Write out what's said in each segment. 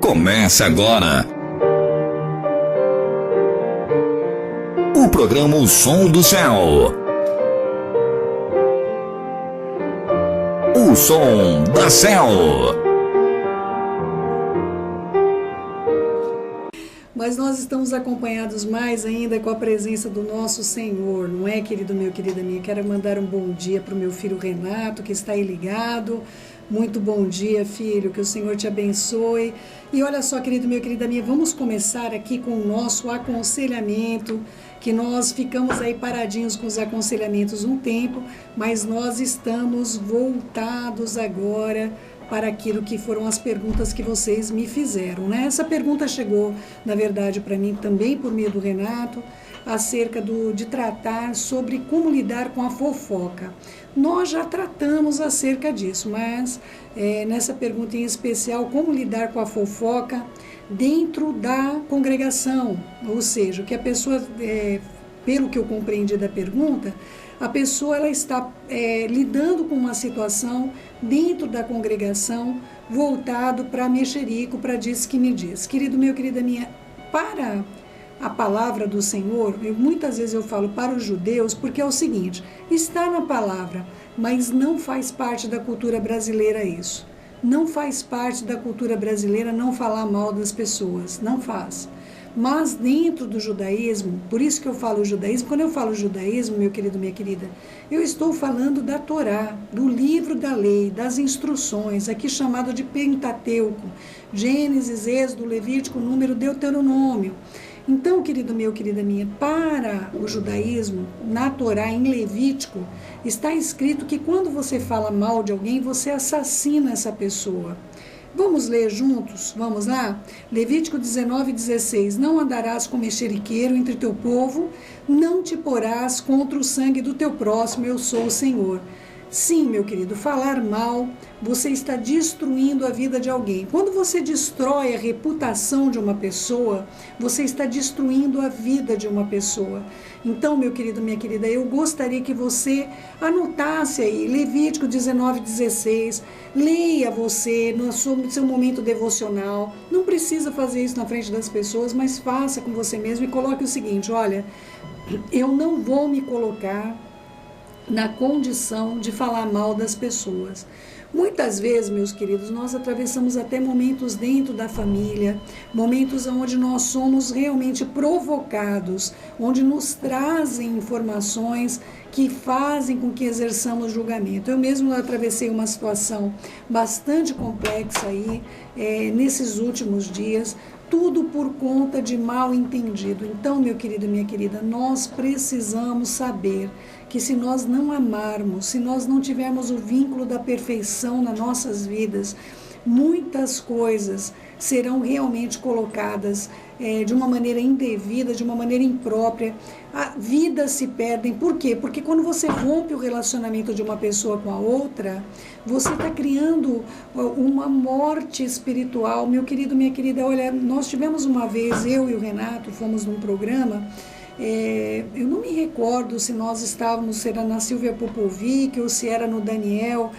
Começa agora o programa O Som do Céu. O Som da Céu. Mas nós estamos acompanhados mais ainda com a presença do nosso Senhor, não é, querido meu, querida minha? Quero mandar um bom dia para o meu filho Renato, que está aí ligado. Muito bom dia, filho, que o Senhor te abençoe. E olha só, querido meu, querida minha, vamos começar aqui com o nosso aconselhamento, que nós ficamos aí paradinhos com os aconselhamentos um tempo, mas nós estamos voltados agora para aquilo que foram as perguntas que vocês me fizeram, né? Essa pergunta chegou, na verdade, para mim também por meio do Renato, acerca de tratar sobre como lidar com a fofoca. Nós já tratamos acerca disso, mas nessa pergunta em especial, como lidar com a fofoca dentro da congregação, ou seja, que a pessoa, pelo que eu compreendi da pergunta, a pessoa ela está lidando com uma situação dentro da congregação, voltado para mexerico, para diz que me diz. Querido meu, querida minha, para a palavra do Senhor, muitas vezes eu falo para os judeus, porque é o seguinte, está na palavra, mas não faz parte da cultura brasileira isso. Não faz parte da cultura brasileira não falar mal das pessoas, não faz. Mas dentro do judaísmo, por isso que eu falo judaísmo, quando eu falo judaísmo, meu querido, minha querida, eu estou falando da Torá, do livro da lei, das instruções, aqui chamado de Pentateuco, Gênesis, Êxodo, Levítico, Número, Deuteronômio. Então, querido meu, querida minha, para o judaísmo, na Torá, em Levítico, está escrito que quando você fala mal de alguém, você assassina essa pessoa. Vamos ler juntos? Vamos lá? Levítico 19:16. Não andarás com mexeriqueiro entre teu povo, não te porás contra o sangue do teu próximo, eu sou o Senhor. Sim, meu querido, falar mal, você está destruindo a vida de alguém. Quando você destrói a reputação de uma pessoa, você está destruindo a vida de uma pessoa. Então, meu querido, minha querida, eu gostaria que você anotasse aí, Levítico 19:16, leia você no seu momento devocional. Não precisa fazer isso na frente das pessoas, mas faça com você mesmo e coloque o seguinte, olha, eu não vou me colocar na condição de falar mal das pessoas. Muitas vezes, meus queridos, nós atravessamos até momentos dentro da família, momentos onde nós somos realmente provocados, onde nos trazem informações que fazem com que exerçamos julgamento. Eu mesmo atravessei uma situação bastante complexa aí, nesses últimos dias, tudo por conta de mal entendido. Então, meu querido e minha querida, nós precisamos saber que se nós não amarmos, se nós não tivermos o vínculo da perfeição nas nossas vidas, muitas coisas serão realmente colocadas de uma maneira indevida, de uma maneira imprópria. Vidas se perdem. Por quê? Porque quando você rompe o relacionamento de uma pessoa com a outra, você está criando uma morte espiritual. Meu querido, minha querida, olha, nós tivemos uma vez, eu e o Renato, fomos num programa, eu não me recordo se nós estávamos, se era na Silvia Popovic ou se era no Daniel,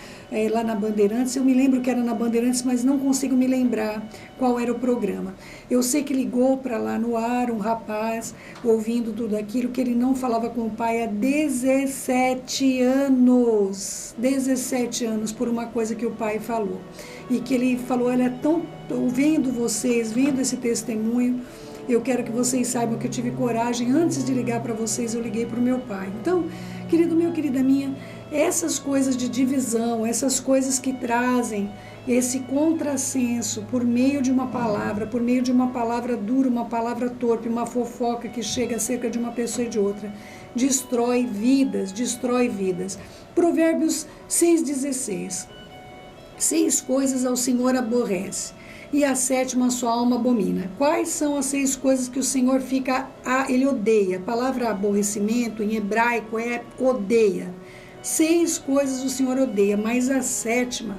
lá na Bandeirantes. Eu me lembro que era na Bandeirantes, mas não consigo me lembrar qual era o programa. Eu sei que ligou para lá no ar um rapaz, ouvindo tudo aquilo, que ele não falava com o pai há 17 anos. 17 anos por uma coisa que o pai falou. E que ele falou, olha, vendo vocês, vendo esse testemunho, eu quero que vocês saibam que eu tive coragem, antes de ligar para vocês, eu liguei para o meu pai. Então, querido meu, querida minha, essas coisas de divisão, essas coisas que trazem esse contrassenso por meio de uma palavra dura, uma palavra torpe, uma fofoca que chega acerca de uma pessoa e de outra, destrói vidas, destrói vidas. Provérbios 6:16. 6 coisas ao Senhor aborrece, e a 7ª sua alma abomina. Quais são as 6 coisas que o Senhor ele odeia? A palavra aborrecimento em hebraico é odeia. 6 coisas o Senhor odeia, mas a 7ª,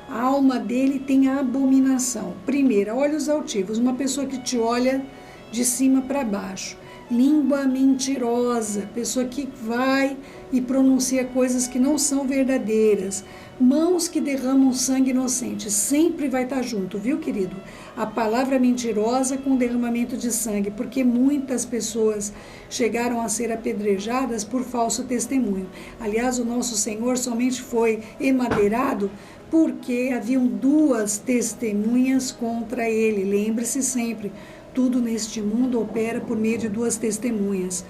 a alma dele tem a abominação. Primeira, olhos altivos, uma pessoa que te olha de cima para baixo. Língua mentirosa, pessoa que vai e pronuncia coisas que não são verdadeiras. Mãos que derramam sangue inocente, sempre vai estar junto, viu, querido? A palavra mentirosa com derramamento de sangue, porque muitas pessoas chegaram a ser apedrejadas por falso testemunho. Aliás, o nosso Senhor somente foi emadeirado porque haviam 2 testemunhas contra ele. Lembre-se sempre, tudo neste mundo opera por meio de 2 testemunhas.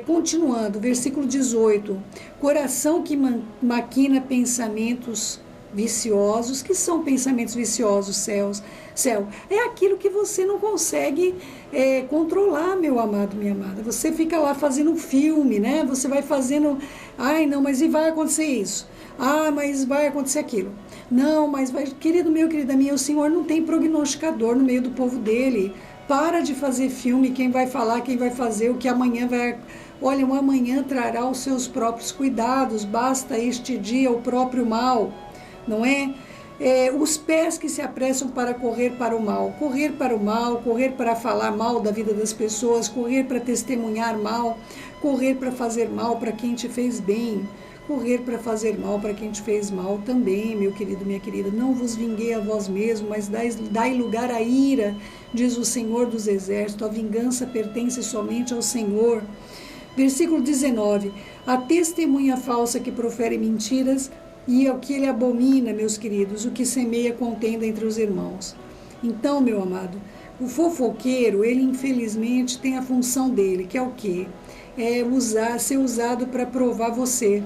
Continuando, versículo 18. Coração que maquina pensamentos viciosos. Que são pensamentos viciosos, céu? É aquilo que você não consegue controlar, meu amado, minha amada. Você fica lá fazendo um filme, né? Você vai fazendo, ai não, mas e vai acontecer isso? Ah, mas vai acontecer aquilo. Não, mas vai, querido meu, querida minha, o Senhor não tem prognosticador no meio do povo dele. Para de fazer filme, quem vai falar, quem vai fazer, o que amanhã vai... Olha, o amanhã trará os seus próprios cuidados, basta este dia o próprio mal, não é? Os pés que se apressam para correr para o mal, correr para falar mal da vida das pessoas, correr para testemunhar mal, correr para fazer mal para quem te fez bem, correr para fazer mal para quem te fez mal também, meu querido, minha querida. Não vos vinguei a vós mesmos, mas dai lugar à ira, diz o Senhor dos Exércitos. A vingança pertence somente ao Senhor. Versículo 19. A testemunha falsa que profere mentiras e ao que ele abomina, meus queridos, o que semeia contenda entre os irmãos. Então, meu amado, o fofoqueiro, ele infelizmente tem a função dele, que é o quê? Ser usado para provar você.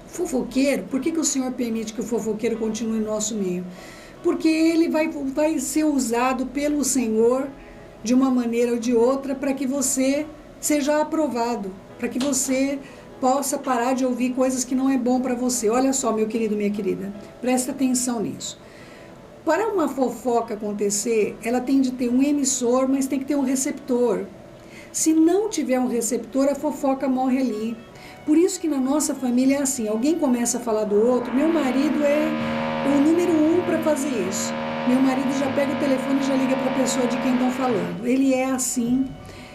Fofoqueiro, por que o Senhor permite que o fofoqueiro continue no nosso meio? Porque ele vai ser usado pelo Senhor de uma maneira ou de outra para que você seja aprovado, para que você possa parar de ouvir coisas que não é bom para você. Olha só, meu querido, minha querida, presta atenção nisso. Para uma fofoca acontecer, ela tem de ter um emissor, mas tem que ter um receptor. Se não tiver um receptor, a fofoca morre ali. Por isso que na nossa família é assim, alguém começa a falar do outro, meu marido é o número 1 para fazer isso. Meu marido já pega o telefone e já liga para a pessoa de quem estão falando. Ele é assim,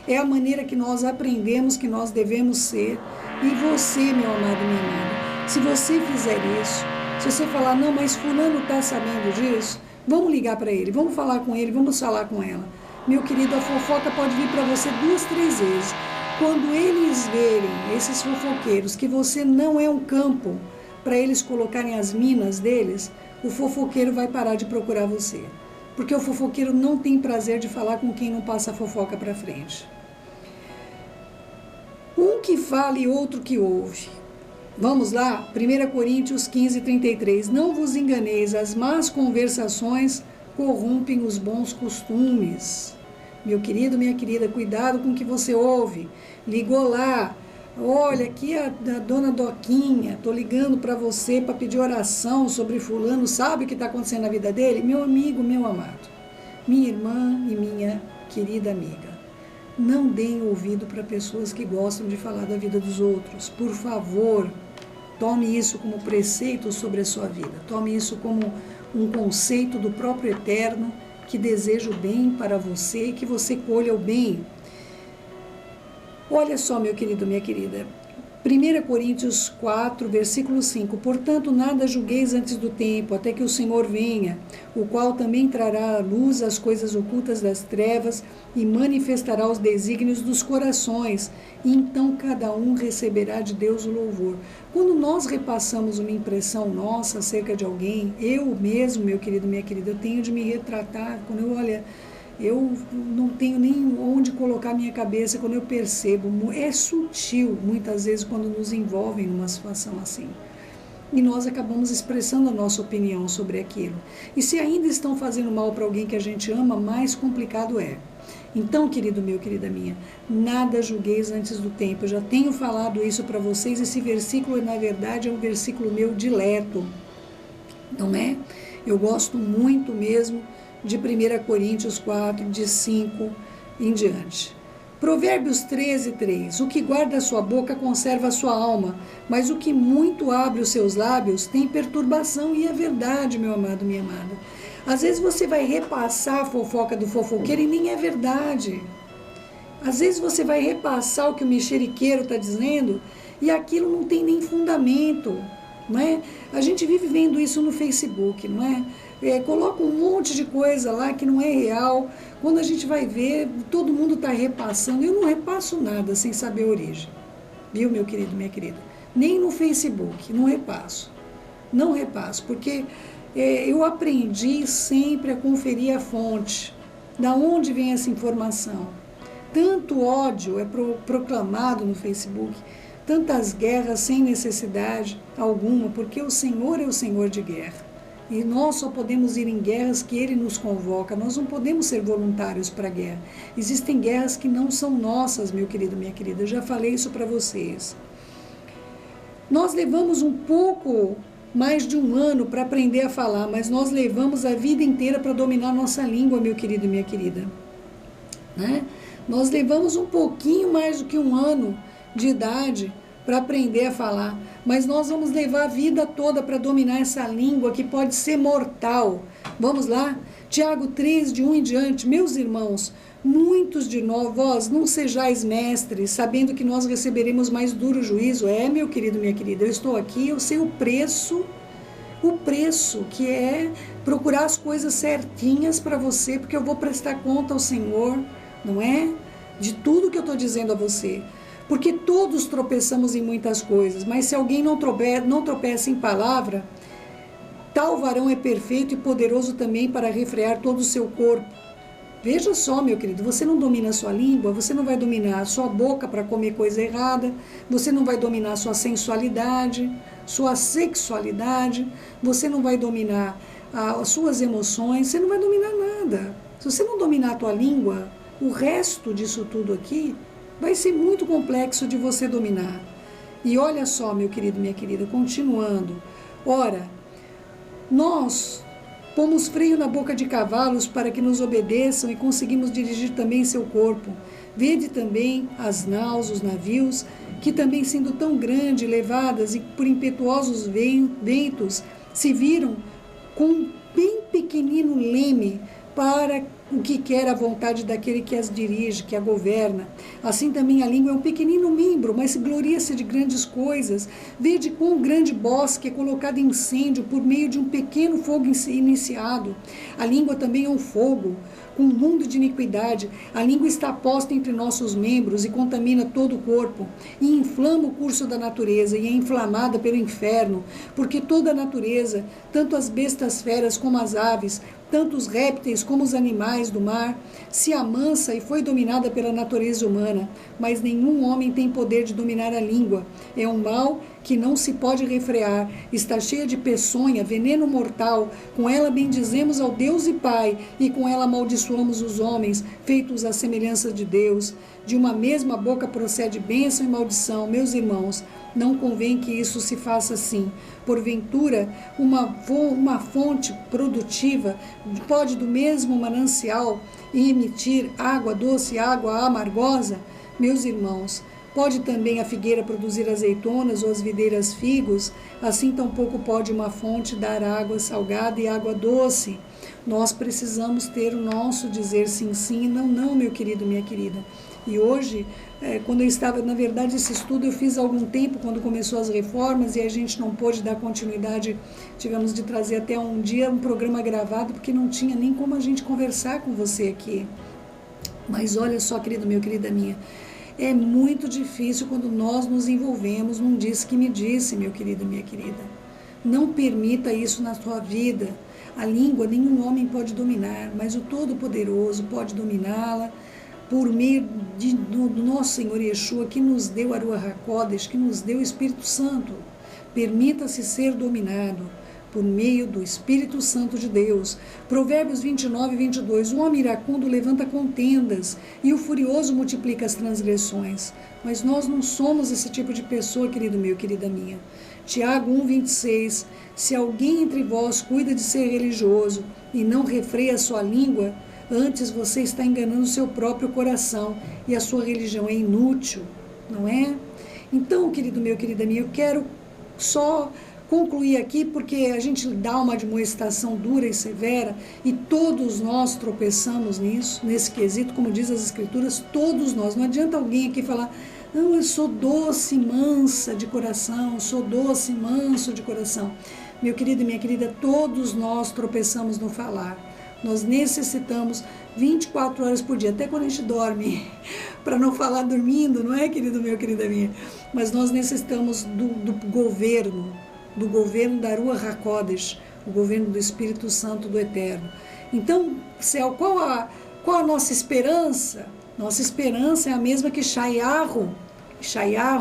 é a maneira que nós aprendemos que nós devemos ser. E você, meu amado, minha amada, se você fizer isso, se você falar, não, mas fulano está sabendo disso, vamos ligar para ele, vamos falar com ele, vamos falar com ela. Meu querido, a fofoca pode vir para você 2, 3 vezes. Quando eles verem, esses fofoqueiros, que você não é um campo para eles colocarem as minas deles, o fofoqueiro vai parar de procurar você. Porque o fofoqueiro não tem prazer de falar com quem não passa a fofoca para frente. Um que fala e outro que ouve. Vamos lá? 1 Coríntios 15, 33. Não vos enganeis, as más conversações corrompem os bons costumes. Meu querido, minha querida, cuidado com o que você ouve. Ligou lá, olha, aqui a dona Doquinha, tô ligando para você para pedir oração sobre fulano, sabe o que está acontecendo na vida dele? Meu amigo, meu amado, minha irmã e minha querida amiga, não deem ouvido para pessoas que gostam de falar da vida dos outros. Por favor, tome isso como preceito sobre a sua vida, tome isso como um conceito do próprio Eterno, que deseja o bem para você e que você colha o bem. Olha só, meu querido, minha querida, 1 Coríntios 4, versículo 5. Portanto, nada julgueis antes do tempo, até que o Senhor venha, o qual também trará à luz as coisas ocultas das trevas e manifestará os desígnios dos corações, e então cada um receberá de Deus o louvor. Quando nós repassamos uma impressão nossa acerca de alguém, eu mesmo, meu querido, minha querida, eu tenho de me retratar, quando eu não tenho nem onde colocar minha cabeça quando eu percebo. É sutil, muitas vezes, quando nos envolvem numa situação assim. E nós acabamos expressando a nossa opinião sobre aquilo. E se ainda estão fazendo mal para alguém que a gente ama, mais complicado é. Então, querido meu, querida minha, nada julgueis antes do tempo. Eu já tenho falado isso para vocês. Esse versículo, na verdade, é um versículo meu dileto. Não é? Eu gosto muito mesmo de 1 Coríntios 4, de 5 em diante. Provérbios 13, 3. O que guarda a sua boca conserva a sua alma, mas o que muito abre os seus lábios tem perturbação. E é verdade, meu amado, minha amada. Às vezes você vai repassar a fofoca do fofoqueiro e nem é verdade. Às vezes você vai repassar o que o mexeriqueiro está dizendo e aquilo não tem nem fundamento, não é? A gente vive vendo isso no Facebook, não é? Coloca um monte de coisa lá que não é real. Quando a gente vai ver, todo mundo está repassando. Eu não repasso nada sem saber a origem, viu, meu querido, minha querida? Nem no Facebook, não repasso. Não repasso, porque eu aprendi sempre a conferir a fonte, da onde vem essa informação. Tanto ódio é proclamado no Facebook, tantas guerras sem necessidade alguma, porque o Senhor é o Senhor de guerra. E nós só podemos ir em guerras que Ele nos convoca, nós não podemos ser voluntários para a guerra. Existem guerras que não são nossas, meu querido, minha querida, eu já falei isso para vocês. Nós levamos um pouco mais de um ano para aprender a falar, mas nós levamos a vida inteira para dominar nossa língua, meu querido e minha querida. Né? Nós levamos um pouquinho mais do que um ano de idade para aprender a falar, mas nós vamos levar a vida toda para dominar essa língua que pode ser mortal. Vamos lá? Tiago 3, de 1 em diante. Meus irmãos, muitos de vós não sejais mestres, sabendo que nós receberemos mais duro juízo. Meu querido, minha querida, eu estou aqui, eu sei o preço que é procurar as coisas certinhas para você, porque eu vou prestar conta ao Senhor, não é? De tudo que eu estou dizendo a você. Porque todos tropeçamos em muitas coisas, mas se alguém não tropeça em palavra, tal varão é perfeito e poderoso também para refrear todo o seu corpo. Veja só, meu querido, você não domina a sua língua, você não vai dominar a sua boca para comer coisa errada, você não vai dominar a sua sensualidade, sua sexualidade, você não vai dominar as suas emoções, você não vai dominar nada. Se você não dominar a tua língua, o resto disso tudo aqui vai ser muito complexo de você dominar. E olha só, meu querido, minha querida, continuando. Ora, nós pomos freio na boca de cavalos para que nos obedeçam e conseguimos dirigir também seu corpo. Vede também as naus, os navios, que também sendo tão grandes, levadas e por impetuosos ventos, se viram com um bem pequenino leme para o que quer a vontade daquele que as dirige, que a governa. Assim também a língua é um pequenino membro, mas gloria-se de grandes coisas. Vede quão grande bosque é colocado em incêndio por meio de um pequeno fogo iniciado. A língua também é um fogo, com um mundo de iniquidade. A língua está posta entre nossos membros e contamina todo o corpo, e inflama o curso da natureza, e é inflamada pelo inferno, porque toda a natureza, tanto as bestas feras como as aves, tanto os répteis como os animais do mar, se amansa e foi dominada pela natureza humana, mas nenhum homem tem poder de dominar a língua. É um mal que não se pode refrear, está cheia de peçonha, veneno mortal. Com ela bendizemos ao Deus e Pai, e com ela amaldiçoamos os homens, feitos à semelhança de Deus. De uma mesma boca procede bênção e maldição. Meus irmãos, não convém que isso se faça assim. Porventura, uma fonte produtiva pode do mesmo manancial emitir água doce e água amargosa? Meus irmãos, pode também a figueira produzir azeitonas ou as videiras figos? Assim tampouco pode uma fonte dar água salgada e água doce. Nós precisamos ter o nosso dizer sim, sim e não, não, meu querido, minha querida. E hoje, quando eu estava, na verdade, esse estudo eu fiz há algum tempo, quando começou as reformas, e a gente não pôde dar continuidade, tivemos de trazer até um dia um programa gravado, porque não tinha nem como a gente conversar com você aqui. Mas olha só, querido meu, querida minha, é muito difícil quando nós nos envolvemos num disse que me disse, meu querido, minha querida. Não permita isso na sua vida. A língua nenhum homem pode dominar, mas o Todo-Poderoso pode dominá-la, por meio do nosso Senhor Yeshua, que nos deu a Ruach HaKodesh, que nos deu o Espírito Santo. Permita-se ser dominado por meio do Espírito Santo de Deus. Provérbios 29 e 22. O homem iracundo levanta contendas e o furioso multiplica as transgressões. Mas nós não somos esse tipo de pessoa, querido meu, querida minha. Tiago 1, 26. Se alguém entre vós cuida de ser religioso e não refreia a sua língua, antes você está enganando o seu próprio coração e a sua religião é inútil, não é? Então, querido meu, querida minha, eu quero só concluir aqui, porque a gente dá uma admoestação dura e severa, e todos nós tropeçamos nisso, nesse quesito, como diz as Escrituras, todos nós. Não adianta alguém aqui falar, não, eu sou doce e mansa de coração, sou doce e manso de coração. Meu querido e minha querida, todos nós tropeçamos no falar. Nós necessitamos 24 horas por dia, até quando a gente dorme, para não falar dormindo, não é, querido meu, querida minha? Mas nós necessitamos do governo da Ruach HaKodesh, o governo do Espírito Santo do Eterno. Então, céu, qual a nossa esperança? Nossa esperança é a mesma que Shayahu,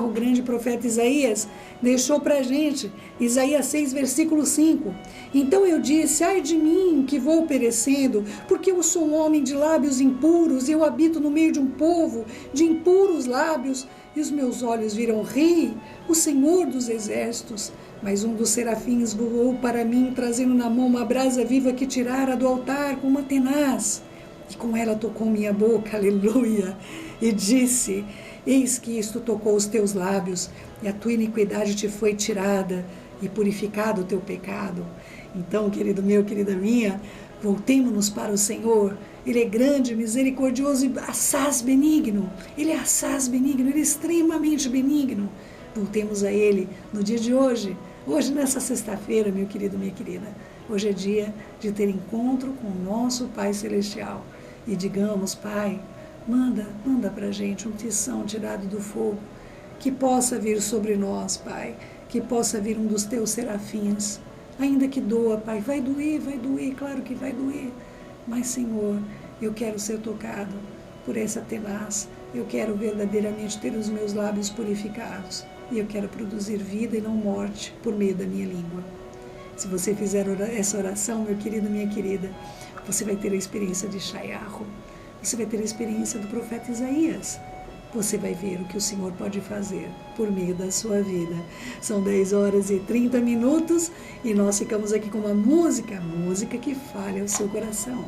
o grande profeta Isaías, deixou para a gente, Isaías 6, versículo 5. Então eu disse, ai de mim, que vou perecendo, porque eu sou um homem de lábios impuros, e eu habito no meio de um povo de impuros lábios, e os meus olhos viram Rei, o Senhor dos exércitos. Mas um dos serafins voou para mim, trazendo na mão uma brasa viva que tirara do altar com uma tenaz. E com ela tocou minha boca, aleluia, e disse, eis que isto tocou os teus lábios, e a tua iniquidade te foi tirada, e purificado o teu pecado. Então, querido meu, querida minha, voltemo-nos para o Senhor. Ele é grande, misericordioso e assaz benigno. Ele é assaz benigno, ele é extremamente benigno. Voltemos a Ele no dia de hoje. Hoje, nessa sexta-feira, meu querido, minha querida. Hoje é dia de ter encontro com o nosso Pai Celestial. E digamos, Pai, manda para a gente um tição tirado do fogo, que possa vir sobre nós, Pai, que possa vir um dos teus serafins, ainda que doa, Pai, vai doer, claro que vai doer, mas, Senhor, eu quero ser tocado por essa tenaz, eu quero verdadeiramente ter os meus lábios purificados, e eu quero produzir vida e não morte por meio da minha língua. Se você fizer essa oração, meu querido, minha querida, você vai ter a experiência de Shayahu, você vai ter a experiência do profeta Isaías. Você vai ver o que o Senhor pode fazer por meio da sua vida. São 10 horas e 30 minutos e nós ficamos aqui com uma música que fale ao seu coração.